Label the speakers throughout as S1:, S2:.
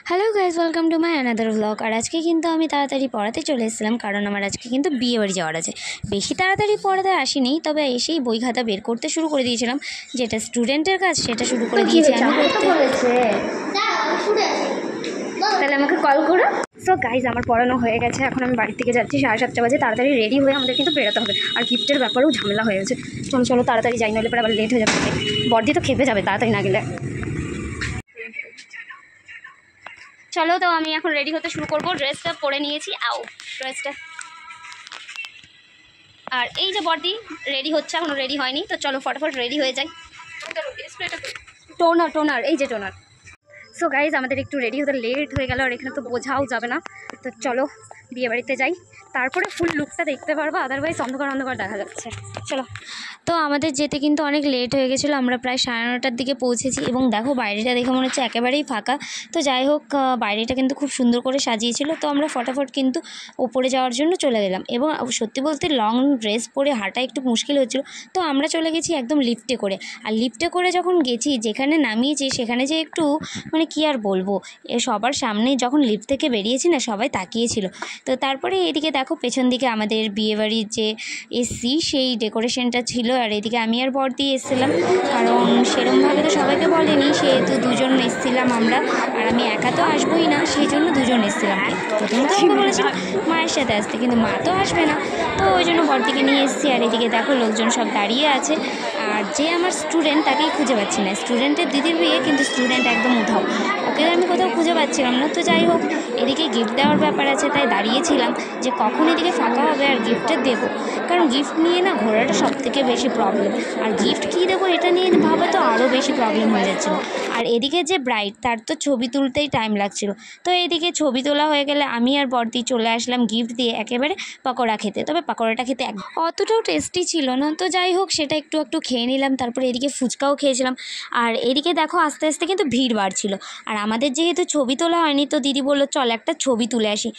S1: Hello guys, welcome to my another blog. আর আজকে কিন্তু আমি তাড়াতাড়ি পড়াতে চলে এসেছিলাম, কারণ আমার আজকে কিন্তু বিয়ে বাড়ি যাওয়ার আছে। বেশি তাড়াতাড়ি পড়াতে আসিনি, তবে এসেই বই খাতা বের করতে শুরু করে দিয়েছিলাম। যেটা স্টুডেন্টের কাজ সেটা শুরু করে দিয়েছি আমি করতে। তাহলে আমাকে কল করো। সো গাইজ, আমার পড়ানো হয়ে গেছে, এখন আমি বাড়ি থেকে যাচ্ছি। 7:30 বাজে। তাড়াতাড়ি রেডি হয়ে আমাদের কিন্তু বেরোতে হবে। আর গিফটের ব্যাপারেও ঝামেলা হয়ে গেছে। চলো চলো তাড়াতাড়ি যাই, নইলে পরে আবার লেট হয়ে যাবে। বর্দি তো খেপে যাবে তাড়াতাড়ি না গেলে। চলো, তো আমি এখন রেডি হতে শুরু করব। ড্রেসটা পরে নিয়েছি, ড্রেসটা। আর এই যে বর্দি রেডি হচ্ছে, এখনো রেডি হয়নি, তো চলো ফটাফট রেডি হয়ে যাই। টোনার এই যে টোনার। সো গাইজ, আমাদের একটু রেডি হতে লেট হয়ে গেল, আর এখানে তো বোঝাও যাবে না। তো চলো বিয়ে বাড়িতে যাই, তারপরে ফুল লুকটা দেখতে পারবো, আদারওয়াইজ অন্ধকার অন্ধকার দেখা যাচ্ছে। চলো। তো আমাদের যেতে কিন্তু অনেক লেট হয়ে গেছিলো, আমরা প্রায় 9:30টার দিকে পৌঁছেছি। এবং দেখো বাইরেটা দেখে মনে হচ্ছে একেবারেই ফাঁকা। তো যাই হোক, বাইরেটা কিন্তু খুব সুন্দর করে সাজিয়েছিল। তো আমরা ফটাফট কিন্তু ওপরে যাওয়ার জন্য চলে গেলাম। এবং সত্যি বলতে লং ড্রেস পরে হাঁটা একটু মুশকিল হচ্ছিলো। তো আমরা চলে গেছি একদম লিফটে করে। আর লিফটে করে যখন গেছি, যেখানে নামিয়েছি সেখানে যে একটু মানে কি আর বলবো, সবার সামনে যখন লিফট থেকে বেরিয়েছি না, সবাই তাকিয়েছিল। তো তারপরে এদিকে দেখো পেছন দিকে আমাদের বিয়েবাড়ির যে এসি সেই ডেকোরেশনটা ছিল। আর এদিকে আমি আর বর্দি এসেছিলাম, কারণ সেরমভাবে তো সবাইকে বলেনি, সেহেতু দুজন এসেছিলাম আমরা। আর আমি একা তো আসবোই না, সেই জন্য দুজন এসেছিলাম। প্রথমত আমাকে বলেছিলাম মায়ের সাথে আসতে, কিন্তু মা তো আসবে না, তো ওই জন্য বর্দিকে নিয়ে এসেছি। আর এদিকে দেখো লোকজন সব দাঁড়িয়ে আছে। আর যে আমার স্টুডেন্ট তাকেই খুঁজে পাচ্ছি না। স্টুডেন্টের দিদির বিয়ে, কিন্তু স্টুডেন্ট একদম উধাও, ওকে আমি কোথাও খুঁজে পাচ্ছিলাম না। তো যাই হোক, এদিকে গিফট দেওয়ার ব্যাপার আছে, তাই দাঁড়িয়েছিলাম যে কখন এদিকে ফাঁকা হবে আর গিফটটা দেবো। কারণ গিফট নিয়ে না ঘোরাটা সবথেকে বেশি প্রবলেম। আর গিফট কী দেবো এটা নিয়ে ভাবা তো আরও বেশি প্রবলেম হয়ে যাচ্ছিলো। আর এদিকে যে ব্রাইড, তার তো ছবি তুলতেই টাইম লাগছিলো। তো এদিকে ছবি তোলা হয়ে গেলে আমি আর বর্দি চলে আসলাম গিফট দিয়ে একেবারে পকোড়া খেতে। তবে পকোড়াটা খেতে অতটাও টেস্টি ছিল না। তো যাই হোক, সেটা একটু একটু খেয়ে নিলাম। তারপরে এদিকে ফুচকাও খেয়েছিলাম। আর এদিকে দেখো আস্তে আস্তে কিন্তু ভিড় বাড়ছিল। আর আমাদের যেহেতু ছবি তোলা হয়নি, তো দিদি বললো চল একটা ছবি তুলে আসি।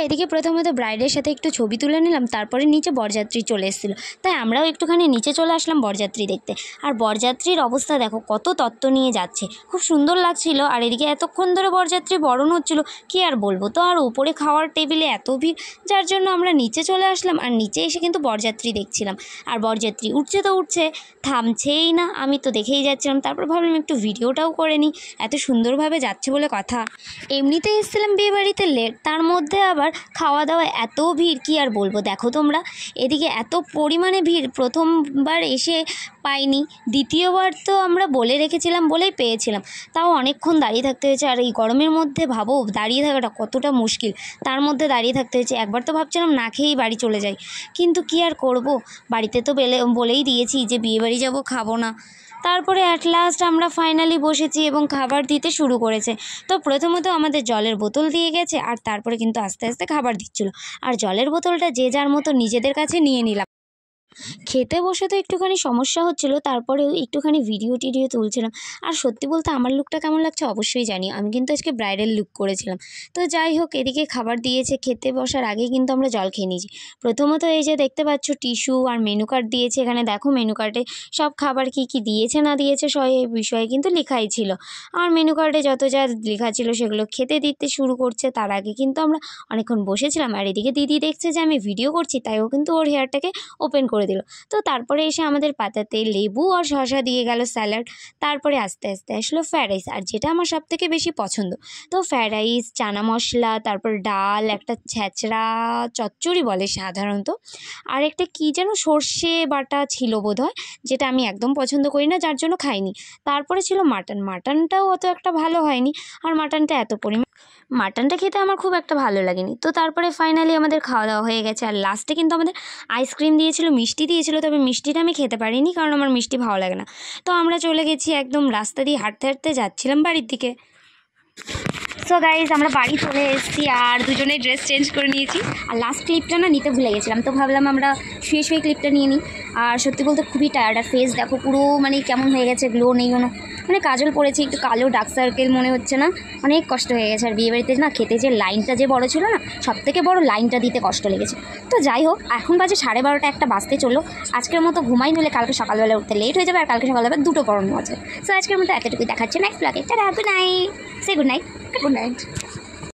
S1: এদিকে প্রথমত ব্রাইডের সাথে একটু ছবি তুলে নিলাম, তারপরে নিচে বরযাত্রী চলে এসেছিলো, তাই আমরাও একটুখানি নিচে চলে আসলাম বরযাত্রী দেখতে। আর বরযাত্রীর অবস্থা দেখো, কত তত্ত্ব নিয়ে যাচ্ছে, খুব সুন্দর লাগছিল। আর এদিকে এতক্ষণ ধরে বরযাত্রী বরণ হচ্ছিলো, কি আর বলবো। তো আর উপরে খাওয়ার টেবিলে এত ভিড়, যার জন্য আমরা নিচে চলে আসলাম। আর নিচে এসে কিন্তু বরযাত্রী দেখছিলাম। আর বরযাত্রী উঠছে তো উঠছে, থামছেই না। আমি তো দেখেই যাচ্ছিলাম। তারপর ভাবলাম একটু ভিডিওটাও করে নিই, এত সুন্দরভাবে যাচ্ছে বলে কথা। এমনিতেই এসেছিলাম বিয়ে বাড়িতে লেট, তার মধ্যে আবার খাওয়া দাওয়া এত ভিড়, কি আর বলবো। দেখো তোমরা, এদিকে এত পরিমাণে ভিড় প্রথমবার এসে পাইনি, দ্বিতীয়বার তো আমরা বলে রেখেছিলাম বলেই পেয়েছিলাম। তাও অনেকক্ষণ দাঁড়িয়ে থাকতে হয়েছে। আর এই গরমের মধ্যে ভাবো দাঁড়িয়ে থাকাটা কতটা মুশকিল, তার মধ্যে দাঁড়িয়ে থাকতে হয়েছে। একবার তো ভাবছিলাম না খেয়েই বাড়ি চলে যাই, কিন্তু কি আর করব, বাড়িতে তো বলেই দিয়েছি যে বিয়ে বাড়ি যাবো, খাবো না। তারপরে অ্যাট লাস্ট আমরা ফাইনালি বসেছি এবং খাবার দিতে শুরু করেছে। তো প্রথমত আমাদের জলের বোতল দিয়ে গেছে, আর তারপরে কিন্তু আস্তে আস্তে খাবার দিচ্ছিলো। আর জলের বোতলটা যে যার মতো নিজেদের কাছে নিয়ে নিলাম। খেতে বসে তো একটুখানি সমস্যা হচ্ছিলো, তারপরেও একটুখানি ভিডিও টিডিও তুলছিলাম। আর সত্যি বলতে আমার লুকটা কেমন লাগছে অবশ্যই জানি, আমি কিন্তু আজকে ব্রাইডাল লুক করেছিলাম। তো যাই হোক, এদিকে খাবার দিয়েছে, খেতে বসার আগেই কিন্তু আমরা জল খেয়ে নিয়েছি। প্রথমত এই যে দেখতে পাচ্ছ টিস্যু আর মেনু কার্ড দিয়েছে। এখানে দেখো মেনু কার্ডে সব খাবার কি কি দিয়েছে না দিয়েছে সব বিষয়ে কিন্তু লেখাই ছিল। আর মেনু কার্ডে যত যা লেখা ছিল সেগুলো খেতে দিতে শুরু করছে। তার আগে কিন্তু আমরা অনেকক্ষণ বসেছিলাম। আর এদিকে দিদি দেখছে যে আমি ভিডিও করছি, তাই ও কিন্তু ওর হেয়ারটাকে ওপেন করে দিল। তো তারপরে এসে আমাদের পাতাতে লেবু আর শসা দিয়ে গেল স্যালাড। তারপরে আস্তে আস্তে আসলো ফ্রায়েড রাইস, আর যেটা আমার সব থেকে বেশি পছন্দ। তো ফ্রায়েড রাইস, চানা মশলা, তারপর ডাল, একটা ছেঁচড়া চচ্চড়ি বলে সাধারণত, আর একটা কী যেন সর্ষে বাটা ছিল বোধহয়, যেটা আমি একদম পছন্দ করি না, যার জন্য খাইনি। তারপরে ছিল মাটনটাও অত একটা ভালো হয়নি। আর মাটনটা খেতে আমার খুব একটা ভালো লাগেনি। তো তারপরে ফাইনালি আমাদের খাওয়া দাওয়া হয়ে গেছে। আর লাস্টে কিন্তু আমাদের আইসক্রিম দিয়েছিল, মিষ্টি দিয়েছিল। তবে মিষ্টিটা আমি খেতে পারিনি, কারণ আমার মিষ্টি ভালো লাগে না। তো আমরা চলে গেছি, একদম রাস্তা দিয়ে হাঁটতে হাঁটতে যাচ্ছিলাম বাড়ির দিকে। সো গাইজ আমরা বাড়ি চলে এসেছি আর দুজনে ড্রেস চেঞ্জ করে নিয়েছি। আর লাস্ট ক্লিপটা না নিতে ভুলে গেছিলাম, তো ভাবলাম আমরা শুয়ে শুয়ে ক্লিপটা নিয়ে নিই। আর সত্যি বলতে খুবই টায়ার্ড, আর ফেস দেখো পুরো মানে কেমন হয়ে গেছে, গ্লো নেই কোনো, মানে কাজল পড়েছি একটু কালো, ডার্ক সার্কেল মনে হচ্ছে না, অনেক কষ্ট হয়ে গেছে। আর বিয়েবাড়িতে না খেতে যে লাইনটা যে বড় ছিল না, সবথেকে বড় লাইনটা দিতে কষ্ট লেগেছে। তো যাই হোক, এখন বাজে 12:30 একটা বাজতে চললো। আজকের মতো ঘুমাই, নলে কালকে সকালবেলা উঠতে লেট হয়ে যাবে, আর কালকে সকালবেলা দুটো পড়ানো আছে। সো আজকের মতো এতটুকুই, দেখাচ্ছে নেক্সট ব্লগে। টাটা, গুড নাইট, সে গুড নাইট, গুড নাইট।